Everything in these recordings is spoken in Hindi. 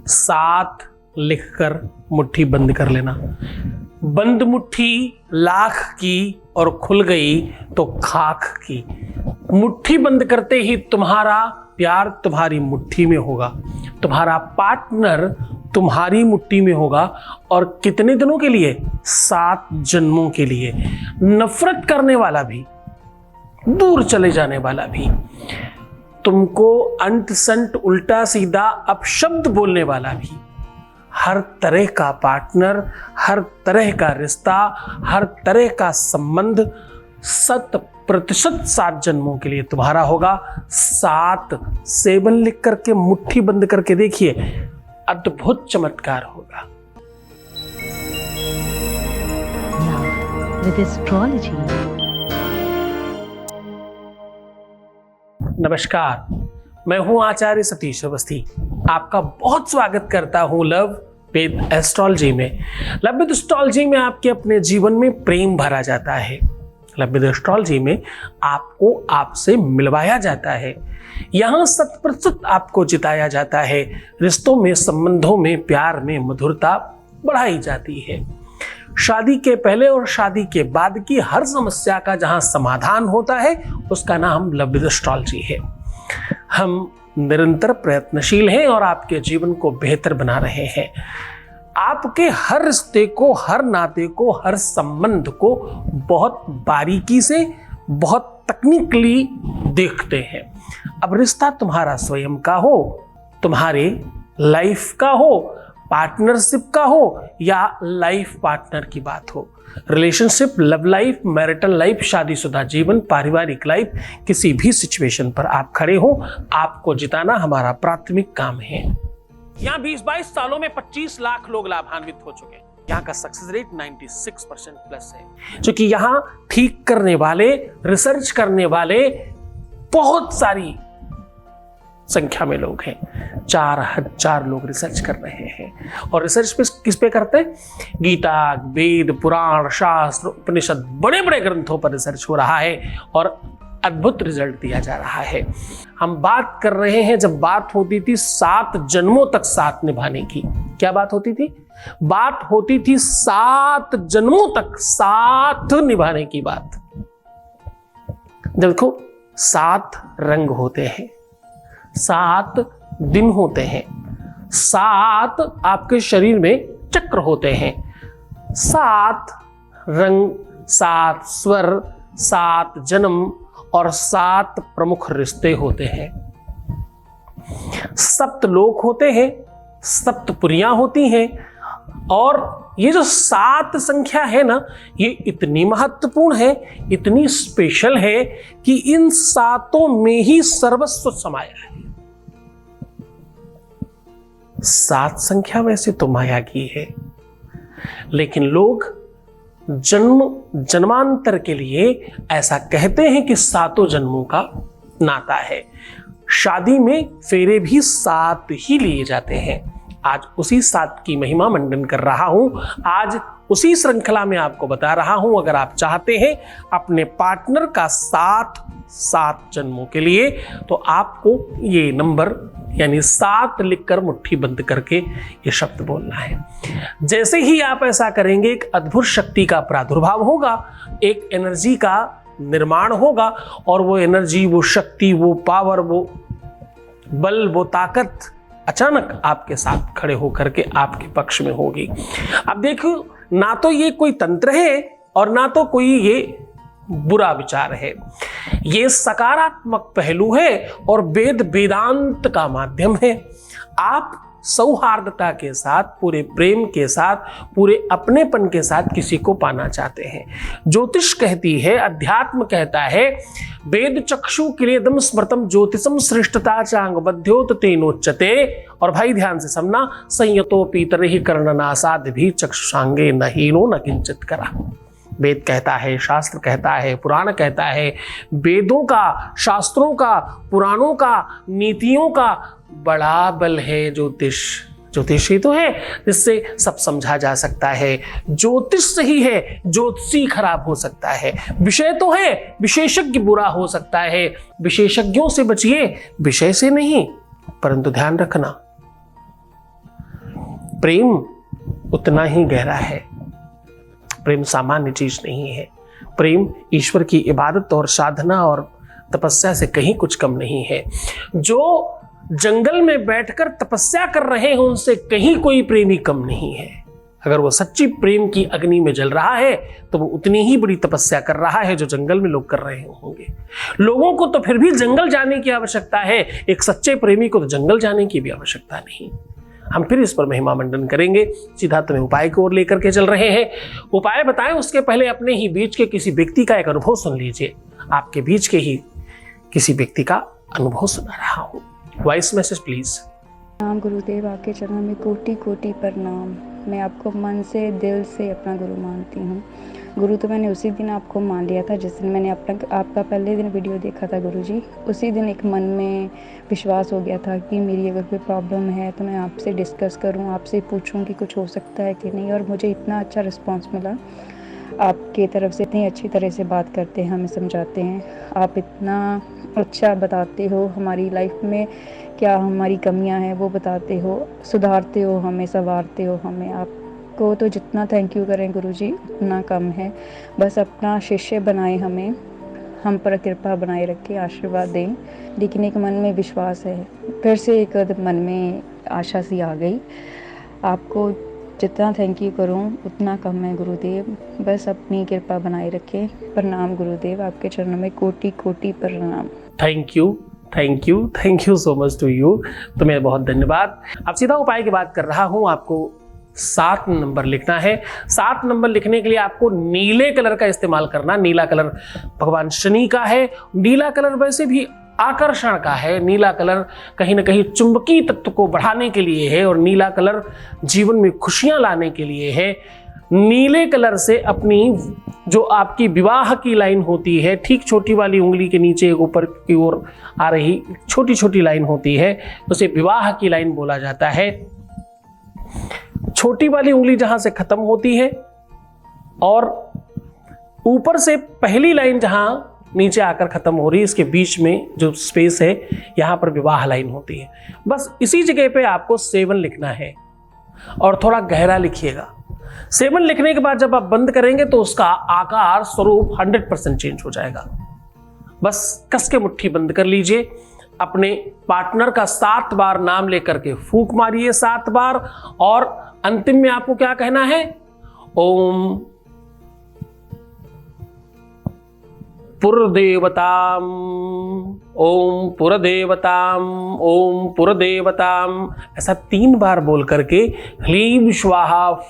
7 लिखकर मुट्ठी बंद कर लेना। बंद मुट्ठी लाख की और खुल गई तो खाक की। मुट्ठी बंद करते ही तुम्हारा प्यार तुम्हारी मुट्ठी में होगा, तुम्हारा पार्टनर तुम्हारी मुट्ठी में होगा। और कितने दिनों के लिए? 7 जन्मों के लिए। नफरत करने वाला भी, दूर चले जाने वाला भी, तुमको अंट संट उल्टा सीधा अपशब्द बोलने वाला भी, हर तरह का पार्टनर, हर तरह का रिश्ता, हर तरह का संबंध 100% 7 जन्मों के लिए तुम्हारा होगा। 7 लिख करके मुट्ठी बंद करके देखिए, अद्भुत चमत्कार होगा। With astrology. नमस्कार, मैं हूं आचार्य सतीश अवस्थी। आपका बहुत स्वागत करता हूं लव विद एस्ट्रोलॉजी में। लव विद एस्ट्रोलॉजी में आपके अपने जीवन में प्रेम भरा जाता है। लव विद एस्ट्रोलॉजी में आपको आपसे मिलवाया जाता है। यहाँ 100% आपको जिताया जाता है। रिश्तों में, संबंधों में, प्यार में मधुरता बढ़ाई जाती है। शादी के पहले और शादी के बाद की हर समस्या का जहां समाधान होता है उसका नाम लव विद एस्ट्रोलॉजी है। हम निरंतर प्रयत्नशील हैं और आपके जीवन को बेहतर बना रहे हैं। आपके हर रिश्ते को, हर नाते को, हर संबंध को बहुत बारीकी से, बहुत तकनीकली देखते हैं। अब रिश्ता तुम्हारा स्वयं का हो, तुम्हारे लाइफ का हो, पार्टनरशिप का हो या लाइफ पार्टनर की बात हो, relationship, love life, marital life, शादीशुदा जीवन, पारिवारिक लाइफ, किसी भी सिचुएशन पर आप खड़े हो, आपको जिताना हमारा प्राथमिक काम है। यहाँ 20-22 सालों में 25 लाख लोग लाभान्वित हो चुके हैं। यहाँ का सक्सेस रेट 96% प्लस है, क्योंकि यहाँ ठीक करने वाले, रिसर्च करने वाले बहुत सारी संख्या में लोग हैं। 4000 लोग रिसर्च कर रहे हैं। और रिसर्च पे किस पे करते हैं? गीता, वेद, पुराण, शास्त्र, उपनिषद, बड़े बड़े ग्रंथों पर रिसर्च हो रहा है और अद्भुत रिजल्ट दिया जा रहा है। हम बात कर रहे हैं, जब बात होती थी 7 जन्मों तक साथ निभाने की, क्या बात होती थी? बात होती थी 7 जन्मों तक साथ निभाने की बात। देखो, 7 रंग होते हैं, 7 दिन होते हैं, 7 आपके शरीर में चक्र होते हैं, 7 रंग, 7 स्वर, 7 जन्म और 7 प्रमुख रिश्ते होते हैं। 7 लोक होते हैं, 7 पुरियां होती हैं। और ये जो 7 संख्या है ना, ये इतनी महत्वपूर्ण है, इतनी स्पेशल है कि इन 7 में ही सर्वस्व समाया है। 7 संख्या वैसे तो माया की है, लेकिन लोग जन्मांतर के लिए ऐसा कहते हैं कि 7 जन्मों का नाता है। शादी में फेरे भी 7 ही लिए जाते हैं। आज उसी 7 की महिमा मंडन कर रहा हूं। आज उसी श्रृंखला में आपको बता रहा हूं, अगर आप चाहते हैं अपने पार्टनर का साथ 7 जन्मों के लिए, तो आपको ये नंबर यानी 7 लिखकर मुट्ठी बंद करके ये शब्द बोलना है। जैसे ही आप ऐसा करेंगे, एक अद्भुत शक्ति का प्रादुर्भाव होगा, एक एनर्जी का निर्माण होगा और वो एनर्जी, वो शक्ति, वो पावर, वो बल, वो ताकत अचानक आपके साथ खड़े होकर के आपके पक्ष में होगी। अब देखो, ना तो ये कोई तंत्र है और ना तो कोई ये बुरा विचार है। ये सकारात्मक पहलू है और वेद वेदांत का माध्यम है। आप सौहार्दता के साथ, पूरे प्रेम के साथ, पूरे अपनेपन के साथ किसी को पाना चाहते हैं। ज्योतिष कहती है, अध्यात्म कहता है, वेद चक्षु किलेदम स्मृतम ज्योतिषम श्रेष्ठता चांग बध्योत तेनोच्चते। और भाई ध्यान से समझना, संयतो पीतर ही कर्णनासाद भी चक्षुषांगे न हीनो न किंचित करा। वेद कहता है, शास्त्र कहता है, पुराण कहता है, वेदों का, शास्त्रों का, पुराणों का, नीतियों का बड़ा बल है ज्योतिष। ज्योतिष ही तो है जिससे सब समझा जा सकता है। ज्योतिष सही है, ज्योतिषी खराब हो सकता है। विषय तो है, विशेषज्ञ बुरा हो सकता है। विशेषज्ञों से बचिए, विषय से नहीं। परंतु ध्यान रखना, प्रेम उतना ही गहरा है। प्रेम सामान्य चीज नहीं है। प्रेम ईश्वर की इबादत और साधना और तपस्या से कहीं कुछ कम नहीं है। जो जंगल में बैठकर तपस्या कर रहे हैं उनसे कहीं कोई प्रेमी कम नहीं है। अगर वो सच्ची प्रेम की अग्नि में जल रहा है तो वो उतनी ही बड़ी तपस्या कर रहा है जो जंगल में लोग कर रहे होंगे। लोगों को तो फिर भी जंगल जाने की आवश्यकता है, एक सच्चे प्रेमी को तो जंगल जाने की भी आवश्यकता नहीं। हम फिर इस पर महिमा मंडन करेंगे। सीधा तुम्हें उपाय की ओर लेकर के चल रहे हैं। उपाय बताएं उसके पहले अपने ही बीच के किसी व्यक्ति का एक अनुभव सुन लीजिए। आपके बीच के ही किसी व्यक्ति का अनुभव सुना रहा हूं। Voice message please. नाम गुरुदेव, आपके चरणों में कोटि कोटि प्रणाम। मैं आपको मन से दिल से अपना गुरु मानती हूँ। गुरु तो मैंने उसी दिन आपको मान लिया था जिस दिन मैंने आपका पहले दिन वीडियो देखा था गुरु जी। उसी दिन एक मन में विश्वास हो गया था कि मेरी अगर कोई प्रॉब्लम है तो मैं आपसे डिस्कस करूं, आपसे पूछूं कि कुछ हो सकता है कि नहीं। और मुझे इतना अच्छा रिस्पांस मिला आपके तरफ से। इतनी अच्छी तरह से बात करते हैं, हमें समझाते हैं। आप इतना अच्छा बताते हो, हमारी लाइफ में क्या हमारी कमियां हैं वो बताते हो, सुधारते हो हमें, संवारते हो हमें। आपको तो जितना थैंक यू करें गुरुजी उतना कम है। बस अपना शिष्य बनाएं हमें, हम पर कृपा बनाए रखें, आशीर्वाद दें। लेकिन एक मन में विश्वास है, फिर से एक मन में आशा सी आ गई। आपको जितना थैंक यू करूं उतना कम है गुरुदेव। बस अपनी कृपा बनाए रखें। प्रणाम गुरुदेव, आपके चरणों में कोटि कोटि प्रणाम। Thank you, thank you, thank you so much to you. तुम्हें बहुत धन्यवाद। अब सीधा उपाय की बात कर रहा हूं। आपको 7 नंबर लिखना है। 7 नंबर लिखने के लिए आपको नीले कलर का इस्तेमाल करना। नीला कलर भगवान शनि का है। नीला कलर वैसे भी आकर्षण का है। नीला कलर कहीं ना कहीं चुंबकीय तत्व को बढ़ाने के लिए है और नीला कलर जीवन में खुशियां लाने के लिए है। नीले कलर से अपनी जो आपकी विवाह की लाइन होती है, ठीक छोटी वाली उंगली के नीचे ऊपर की ओर आ रही छोटी छोटी लाइन होती है, उसे विवाह की लाइन बोला जाता है। छोटी वाली उंगली जहां से खत्म होती है और ऊपर से पहली लाइन जहां नीचे आकर खत्म हो रही है, इसके बीच में जो स्पेस है यहां पर विवाह लाइन होती है। बस इसी जगह पे आपको 7 लिखना है और थोड़ा गहरा लिखिएगा। 7 लिखने के बाद जब आप बंद करेंगे तो उसका आकार स्वरूप 100% चेंज हो जाएगा। बस कस के मुट्ठी बंद कर लीजिए। अपने पार्टनर का 7 बार नाम लेकर के फूंक मारिए 7 बार और अंतिम में आपको क्या कहना है? ओम पुरदेवताम, ओम पुरदेवताम, ओम पुरदेवताम, ऐसा 3 बार बोल करके ह्लीं स्वाहा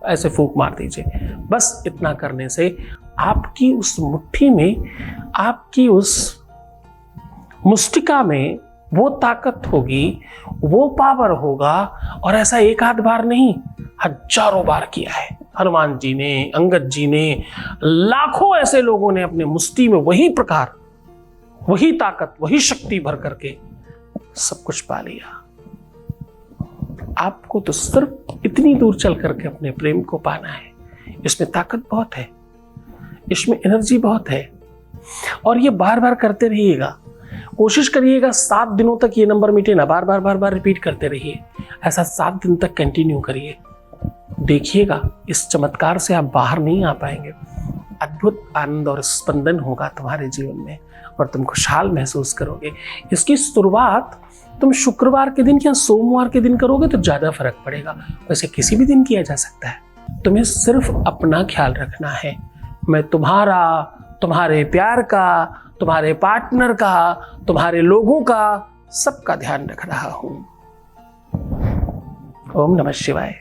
ऐसे फूंक मार दीजिए। बस इतना करने से आपकी उस मुट्ठी में, आपकी उस मुष्टिका में वो ताकत होगी, वो पावर होगा। और ऐसा एक आध बार नहीं, हजारों बार किया है हनुमान जी ने, अंगद जी ने, लाखों ऐसे लोगों ने अपने मुष्टि में वही प्रकार, वही ताकत, वही शक्ति भर करके सब कुछ पा लिया। आपको तो सिर्फ इतनी दूर चल करके अपने प्रेम को पाना है। इसमें ताकत बहुत है, इसमें एनर्जी बहुत है और ये बार बार करते रहिएगा। कोशिश करिएगा 7 दिनों तक ये नंबर मिटे ना, बार बार रिपीट करते रहिए। ऐसा 7 दिन तक कंटिन्यू करिए। देखिएगा इस चमत्कार से आप बाहर नहीं आ पाएंगे। अद्भुत आनंद और स्पंदन होगा तुम्हारे जीवन में और तुम खुशहाल महसूस करोगे। इसकी शुरुआत तुम शुक्रवार के दिन या सोमवार के दिन करोगे तो ज्यादा फर्क पड़ेगा। वैसे किसी भी दिन किया जा सकता है। तुम्हें सिर्फ अपना ख्याल रखना है। मैं तुम्हारा, तुम्हारे प्यार का, तुम्हारे पार्टनर का, तुम्हारे लोगों का, सबका ध्यान रख रहा हूं। ओम नमः शिवाय।